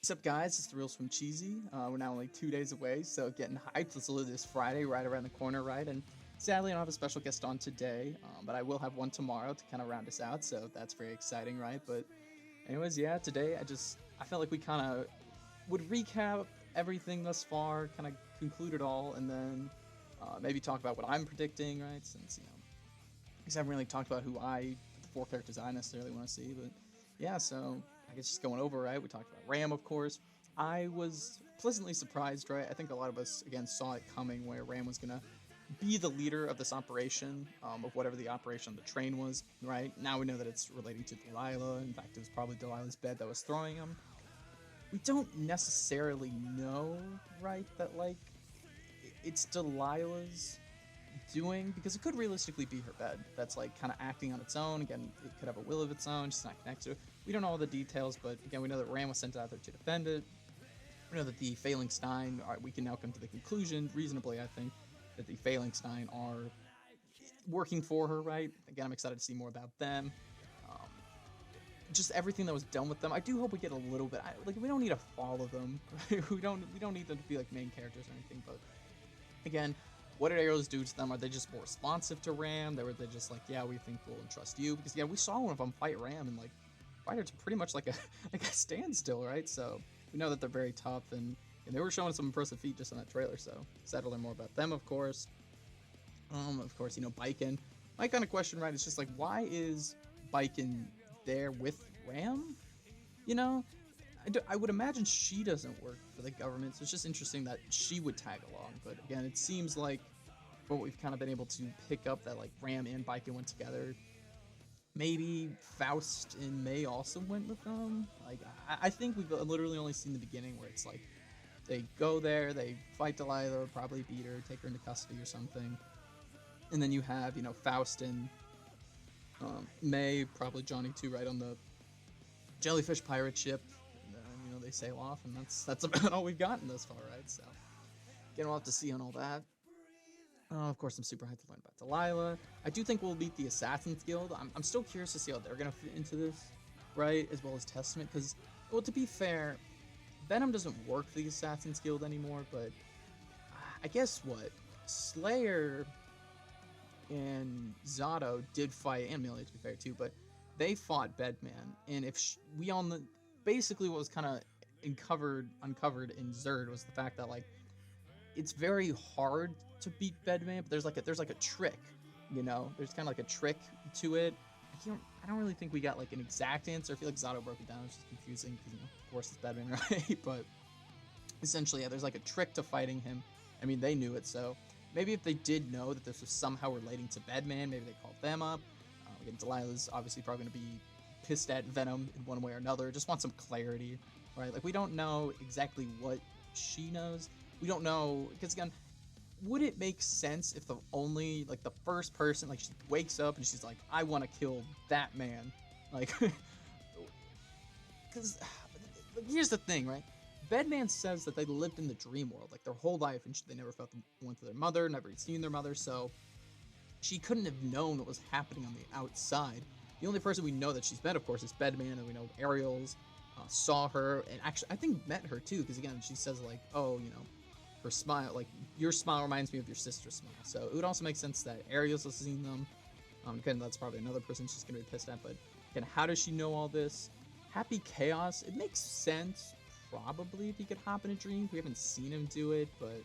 What's up, guys? It's the Real Swim Cheesy. We're now only 2 days away, so getting hyped. Let's live this Friday right around the corner, right? And sadly, I don't have a special guest on today, but I will have one tomorrow to kind of round us out, so that's very exciting, right? But, anyways, yeah, today I felt like we kind of would recap everything thus far, kind of conclude it all, and then maybe talk about what I'm predicting, right? Since, because I haven't really talked about the four characters I necessarily want to see, but yeah, so I guess just going over, right? We talked about Ram, of course. I was pleasantly surprised, right? I think a lot of us, again, saw it coming where Ram was going to be the leader of this operation, of whatever the operation on the train was, right? Now we know that it's relating to Delilah. In fact, it was probably Delilah's bed that was throwing him. We don't necessarily know, right, that, like, it's Delilah's doing, because it could realistically be her bed that's like kind of acting on its own. Again, it could have a will of its own, she's not connected to it. We don't know all the details, but again, we know that Ram was sent out there to defend it. We know that the Failing Stein we can now come to the conclusion, reasonably I think, that the Failing Stein are working for her, right? Again, I'm excited to see more about them. um, just everything that was done with them. I do hope we get a little bit, like, we don't need to follow them. We don't need them to be like main characters or anything, but again, what did Arrows do to them? Are they just more responsive to Ram? Were they just like, yeah, we think we'll entrust you? Because yeah, we saw one of them fight Ram and like fight her to pretty much like a like a standstill, right? So we know that they're very tough, and they were showing some impressive feat just on that trailer. So excited to learn more about them, of course. Of course, Biken. My kind of question, right, is just like, why is Biken there with Ram? You know, I would imagine she doesn't work for the government, so it's just interesting that she would tag along. But again, it seems like from what we've kind of been able to pick up that like Ram and Biken went together. Maybe Faust and May also went with them. Like I think we've literally only seen the beginning where it's like they go there, they fight Delilah, probably beat her, take her into custody or something, and then you have Faust and May, probably Johnny too, right on the jellyfish pirate ship. And then they sail off, and that's about all we've gotten thus far, right? So again, we'll have to see on all that. Of course, I'm super hyped to learn about Delilah. I do think we'll beat the Assassin's Guild. I'm still curious to see how they're going to fit into this, right? As well as Testament. Because, well, to be fair, Venom doesn't work for the Assassin's Guild anymore, but I guess what? Slayer and Zato did fight, and Melee, to be fair, too, but they fought Bedman. And if we on the. Basically, what was kind of uncovered in Zerd was the fact that, like, it's very hard to beat Bedman, but there's like a trick, There's kind of like a trick to it. I don't really think we got like an exact answer. I feel like Zato broke it down. It's just confusing because of course it's Bedman, right? But essentially, yeah, there's like a trick to fighting him. I mean, they knew it, so maybe if they did know that this was somehow relating to Bedman, maybe they called them up. Again, Delilah's obviously probably going to be pissed at Venom in one way or another. Just want some clarity, right? Like, we don't know exactly what she knows. We don't know, because again, would it make sense if the first person, like, she wakes up and she's like, I want to kill that man, like, because here's the thing, right? Bedman says that they lived in the dream world like their whole life, and they never felt the warmth of their mother, never seen their mother, so she couldn't have known what was happening on the outside. The only person we know that she's met, of course, is Bedman, and we know Ariel's saw her, and actually I think met her too, because again, she says like, oh, her smile, like, your smile reminds me of your sister's smile. So it would also make sense that Ariel's seen them. Again, that's probably another person she's gonna be pissed at. But again, how does she know all this? Happy Chaos, it makes sense probably if he could hop in a dream. We haven't seen him do it, but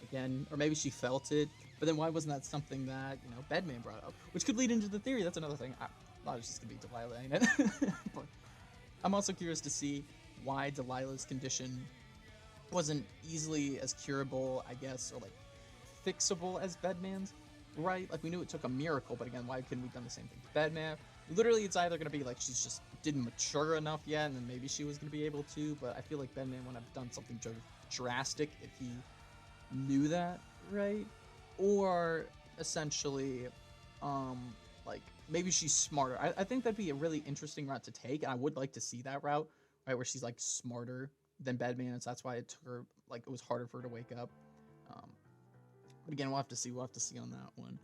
again, or maybe she felt it. But then why wasn't that something that Bedman brought up, which could lead into the theory? That's another thing. I thought it's just gonna be Delilah, ain't it? But I'm also curious to see why Delilah's condition wasn't easily as curable, I guess, or like fixable as Bedman's, right? Like, we knew it took a miracle, but again, why couldn't we done the same thing to Bedman? Literally, it's either gonna be like she's just didn't mature enough yet, and then maybe she was gonna be able to, but I feel like Bedman would have done something drastic if he knew that, right? Or essentially, like, maybe she's smarter. I think that'd be a really interesting route to take, and I would like to see that route, right, where she's like smarter than Bedman, and so that's why it took her, like, it was harder for her to wake up. But again, we'll have to see. We'll have to see on that one.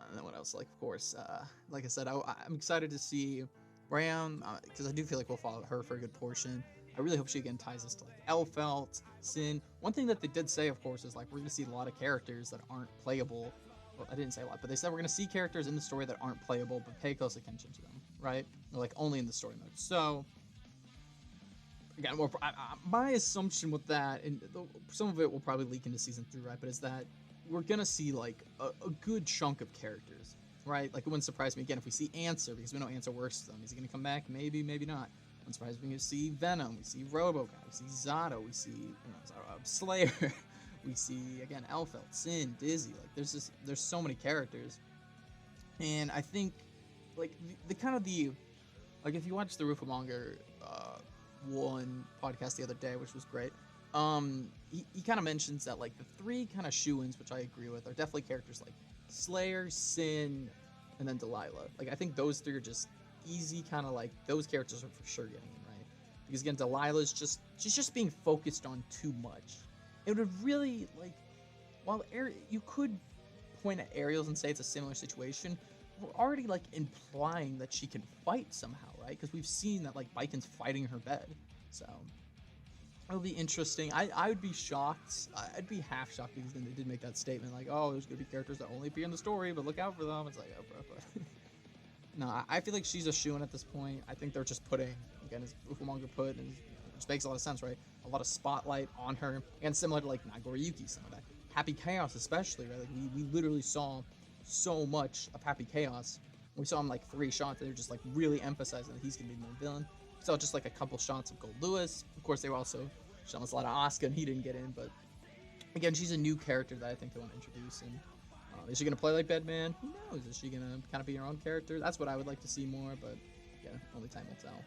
And then what else? Like, of course, like I said, I'm excited to see Ram, because I do feel like we'll follow her for a good portion. I really hope she again ties us to like Elfelt, Sin. One thing that they did say, of course, is like we're gonna see a lot of characters that aren't playable. Well, I didn't say a lot, but they said we're gonna see characters in the story that aren't playable, but pay close attention to them, right? Or like only in the story mode. So again, my assumption with that, and some of it will probably leak into season 3, right? But is that we're gonna see like a good chunk of characters, right? Like it wouldn't surprise me again if we see Answer, because we know Answer works for them. Is he gonna come back? Maybe, maybe not. Wouldn't surprise me to see Venom. We see RoboCop. We see Zato. We see Slayer. We see again Elfelt, Sin, Dizzy. Like there's so many characters, and I think like the kind of the like if you watch the Rufamonger one podcast the other day, which was great. He kind of mentions that like the three kind of shoo-ins, which I agree with, are definitely characters like Slayer, Sin, and then Delilah. Like I think those three are just easy, kind of like those characters are for sure getting in, right? Because again, Delilah's she's just being focused on too much. It would really like while you could point at Ariel's and say it's a similar situation. We're already like implying that she can fight somehow, right? Because we've seen that like Biken's fighting her bed, so it'll be interesting. I would be shocked. I'd be half shocked because then they did make that statement like, oh, there's gonna be characters that only appear in the story, but look out for them. It's like, oh, bro, but no, I feel like she's a shoo-in at this point. I think they're just putting, again, as Ufamonger put, and which makes a lot of sense, right? A lot of spotlight on her, and similar to like Nagoriyuki, some of that Happy Chaos especially, right? Like we literally saw so much of Happy Chaos. We saw him like 3 shots, and they're just like really emphasizing that he's gonna be the main villain. We saw just like a couple shots of Gold Lewis. Of course, they were also showing us a lot of Asuka, and he didn't get in. But again, she's a new character that I think they want to introduce. And is she gonna play like Bedman? Who knows? Is she gonna kind of be her own character? That's what I would like to see more. But yeah, only time will tell.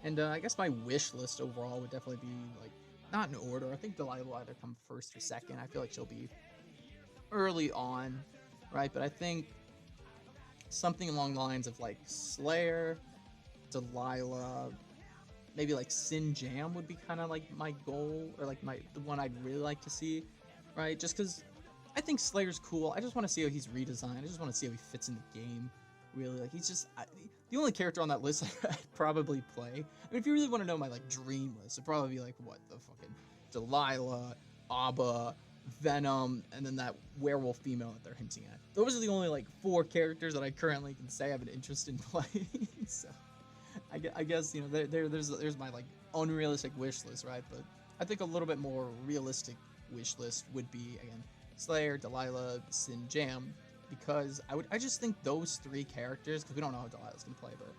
And I guess my wish list overall would definitely be like not in order. I think Delilah will either come first or second. I feel like she'll be early on, right? But I think something along the lines of like Slayer, Delilah, maybe like Sin Jam would be kind of like my goal, or like the one I'd really like to see, right? Just because I think Slayer's cool. I just want to see how he's redesigned. I just want to see how he fits in the game. Really, like he's just the only character on that list I'd probably play. I mean, if you really want to know my like dream list, it'd probably be like what the fucking Delilah, Abba, Venom, and then that werewolf female that they're hinting at. Those are the only like 4 characters that I currently can say I have an interest in playing. So I guess you know there's my like unrealistic wish list, right? But I think a little bit more realistic wish list would be again Slayer, Delilah, Sin Jam, because I just think those 3 characters, because we don't know how Delilah's gonna play, but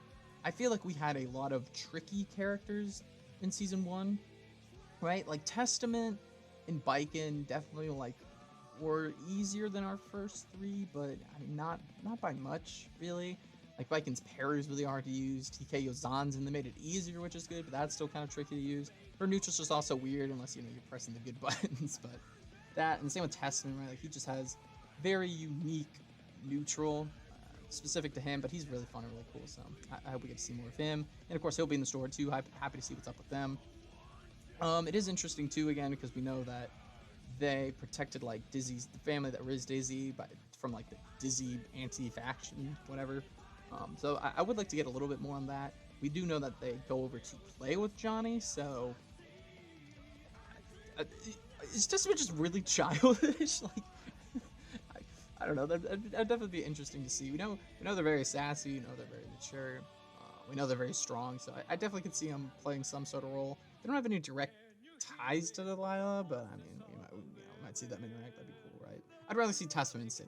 I feel like we had a lot of tricky characters in season 1, right? Like Testament and Biken definitely like were easier than our first 3, but I mean not by much really. Like Biken's parry is really hard to use. TK Yozan's they made it easier, which is good, but that's still kind of tricky to use. Her neutral's just also weird unless you know you're pressing the good buttons. But that, and the same with Testament, right? Like he just has very unique neutral, specific to him, but he's really fun and really cool. So I hope we get to see more of him. And of course he'll be in the store too. Happy to see what's up with them. It is interesting too, again, because we know that they protected like Dizzy's the family that raised Dizzy from like the Dizzy anti-faction, whatever. So I would like to get a little bit more on that. We do know that they go over to play with Johnny, so it's just really childish. Like I don't know. That'd definitely be interesting to see. We know they're very sassy. We know they're very mature. We know they're very strong. So I definitely could see them playing some sort of role. They don't have any direct ties to Delilah, but I mean, we might see them interact. That'd be cool, right? I'd rather see Testament and Sin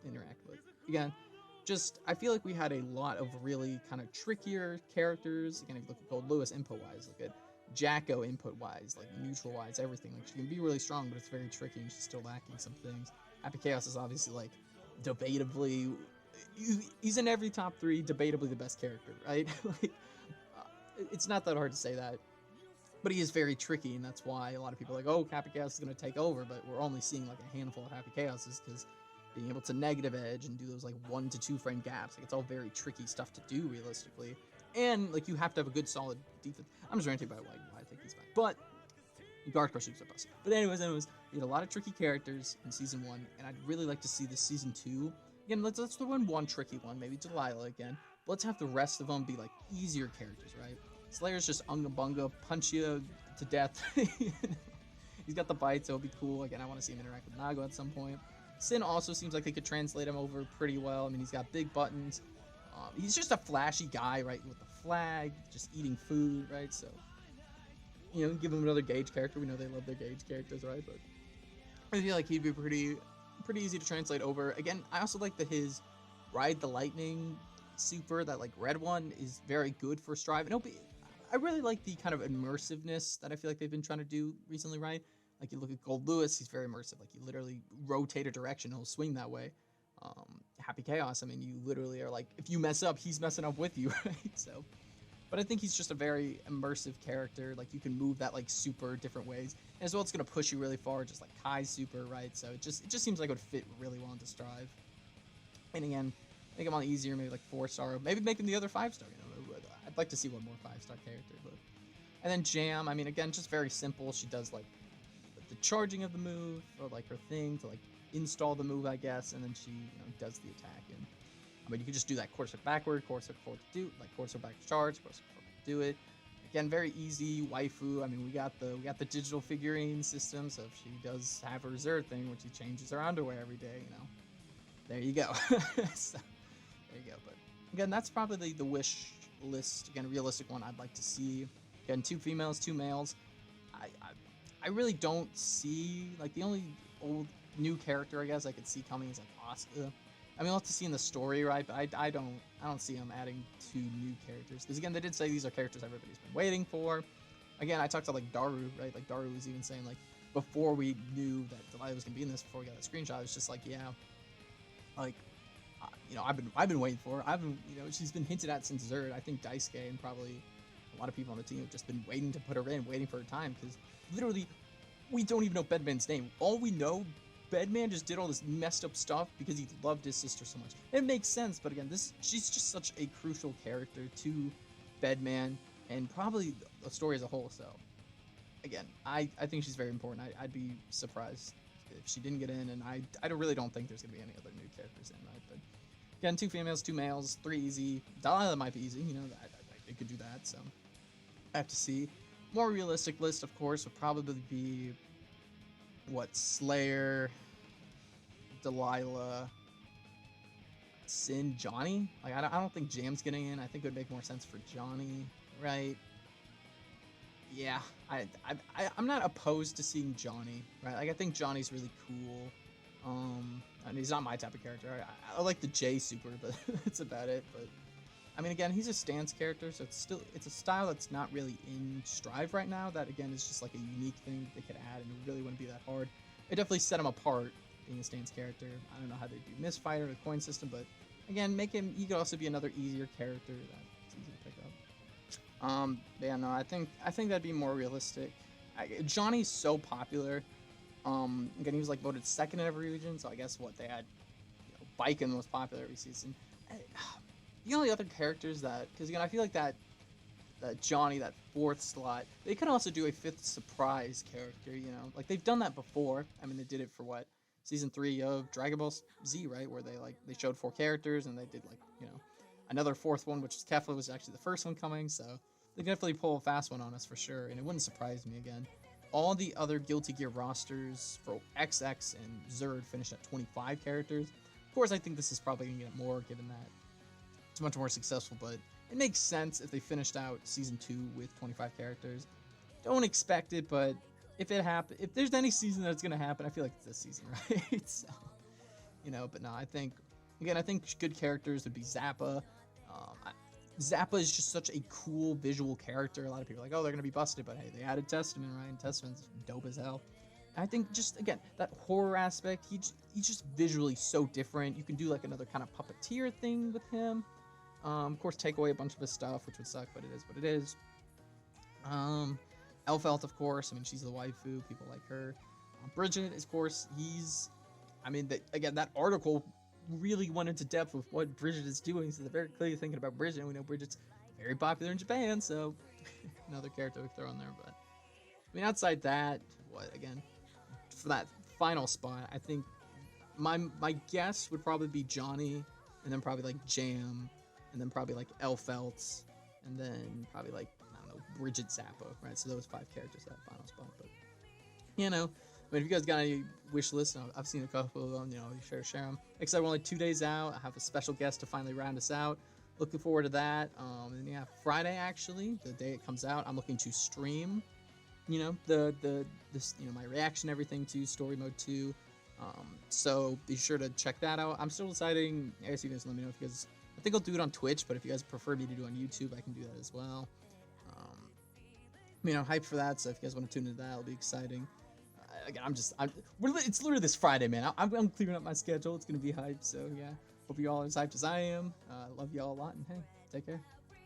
interact, but again, just I feel like we had a lot of really kind of trickier characters. Again, if you look at Gold Lewis input-wise, look at Jacko input-wise, like neutral-wise, everything. Like she can be really strong, but it's very tricky, and she's still lacking some things. Happy Chaos is obviously like debatably, he's in every top 3, debatably the best character, right? Like it's not that hard to say that. But he is very tricky, and that's why a lot of people are like, oh, Happy Chaos is going to take over, but we're only seeing like a handful of Happy Chaoses because being able to negative edge and do those like 1 to 2 frame gaps, like it's all very tricky stuff to do realistically. And like you have to have a good solid defense. I'm just ranting about why I think he's fine. But Guard Crush are busted. But anyways, we had a lot of tricky characters in season 1, and I'd really like to see this season 2. Again, let's throw in one tricky one, maybe Delilah again. But let's have the rest of them be like easier characters, right? Slayer's just unga bunga, punch you to death. He's got the bite, so it'll be cool. Again, I want to see him interact with Nago at some point. Sin also seems like they could translate him over pretty well. I mean, he's got big buttons. He's just a flashy guy, right, with the flag, just eating food, right? So, give him another Gage character. We know they love their Gage characters, right? But I feel like he'd be pretty easy to translate over. Again, I also like that his Ride the Lightning super, that like red one, is very good for Strive. And I really like the kind of immersiveness that I feel like they've been trying to do recently, right? Like you look at Gold Lewis, he's very immersive. Like you literally rotate a direction, he'll swing that way. Happy Chaos, I mean, you literally are like, if you mess up, he's messing up with you, right? So, but I think he's just a very immersive character. Like you can move that like super different ways, and as well, it's gonna push you really far, just like Kai's super, right? So it just seems like it would fit really well into Strive. And again, make him on the easier, maybe like 4-star, maybe make him the other 5-star. I'd like to see one more 5-star character, but. And then Jam, I mean, again, just very simple. She does like the charging of the move, or like her thing to like install the move, I guess, and then she does the attack. And I mean, you could just do that quarter backward, quarter forward to do, like quarter back to charge, quarter forward to do it. Again, very easy waifu. I mean, we got the digital figurine system, so if she does have her Zerd thing, where she changes her underwear every day, there you go. So, there you go. But again, that's probably the wish list. Again, a realistic one I'd like to see. Again, 2 females, 2 males. I really don't see, like, the only old new character I guess I could see coming is like Asuka. I mean, we'll have to see in the story, right? But I don't see them adding 2 new characters, because again, they did say these are characters everybody's been waiting for. Again, I talked to like Daru, right? Like Daru was even saying like before we knew that Delilah was gonna be in this, before we got that screenshot, it was just like, yeah, like I've been waiting for her. She's been hinted at since Zerd. I think Daisuke and probably a lot of people on the team have just been waiting to put her in, waiting for her time, because literally we don't even know Bedman's name. All we know, Bedman just did all this messed up stuff because he loved his sister so much. It makes sense, but again, she's just such a crucial character to Bedman and probably the story as a whole. So again, I think she's very important. I'd be surprised if she didn't get in, and I really don't think there's gonna be any other new characters in, right? But again, 2 females, 2 males, 3 easy. Delilah might be easy, they could do that. So I have to see. More realistic list, of course, would probably be Slayer, Delilah, Sin, Johnny. Like I don't think Jam's getting in. I think it would make more sense for Johnny, right? Yeah, I'm not opposed to seeing Johnny, right? Like I think Johnny's really cool. And he's not my type of character. I like the J super, but that's about it. But I mean, again, he's a stance character, so it's a style that's not really in Strive right now. That again is just like a unique thing they could add, and it really wouldn't be that hard. It definitely set him apart being a stance character. I don't know how they do Misfighter or the coin system, but again, he could also be another easier character that's easy to pick up. But yeah, no, I think that'd be more realistic. Johnny's so popular. Again, he was like voted 2nd in every region, so I guess they had Baiken the most popular every season. The only other characters because again, I feel like that Johnny, that 4th slot, they could also do a 5th surprise character, like they've done that before. I mean, they did it for season 3 of Dragon Ball Z, right, where they showed 4 characters, and they did another 4th one, which is Kefla, was actually the first one coming, so they definitely pull a fast one on us for sure, and it wouldn't surprise me again. All the other Guilty Gear rosters for XX and Zerd finished at 25 characters. Of course, I think this is probably going to get more, given that it's much more successful, but it makes sense if they finished out season 2 with 25 characters. Don't expect it, but if there's any season that's gonna happen, I feel like it's this season, right? So, but no, I think good characters would be Zappa. Zappa is just such a cool visual character. A lot of people are like, oh, they're gonna be busted, but hey, they added Testament, right? And Testament's dope as hell. And I think just again that horror aspect, he's just visually so different. You can do like another kind of puppeteer thing with him. Of course, take away a bunch of his stuff, which would suck, but it is what it is. Elfelt, of course. I mean, she's the waifu. People like her. Bridget, of course. That article really went into depth with what Bridget is doing. So they're very clearly thinking about Bridget. And we know Bridget's very popular in Japan, so another character we throw in there. But I mean, outside that, for that final spot, I think my guess would probably be Johnny, and then probably like Jam, and then probably like Elfelt, and then probably like Bridget Zappa, right? So those 5 characters that final spot. But you know, I mean, if you guys got any wish lists, I've seen a couple of them. You know, you share them. Like I said, we're only 2 days out. I have a special guest to finally round us out. Looking forward to that. And yeah, Friday actually, the day it comes out, I'm looking to stream. You know, this my reaction everything to Story Mode 2. So be sure to check that out. I'm still deciding. I guess you guys let me know if you guys. I think I'll do it on Twitch, but if you guys prefer me to do it on YouTube, I can do that as well. Hyped for that. So if you guys want to tune into that, it'll be exciting. Again, it's literally this Friday, man. I'm clearing up my schedule. It's gonna be hyped. So yeah, hope you all are as hyped as I am. Love you all a lot, and hey, take care.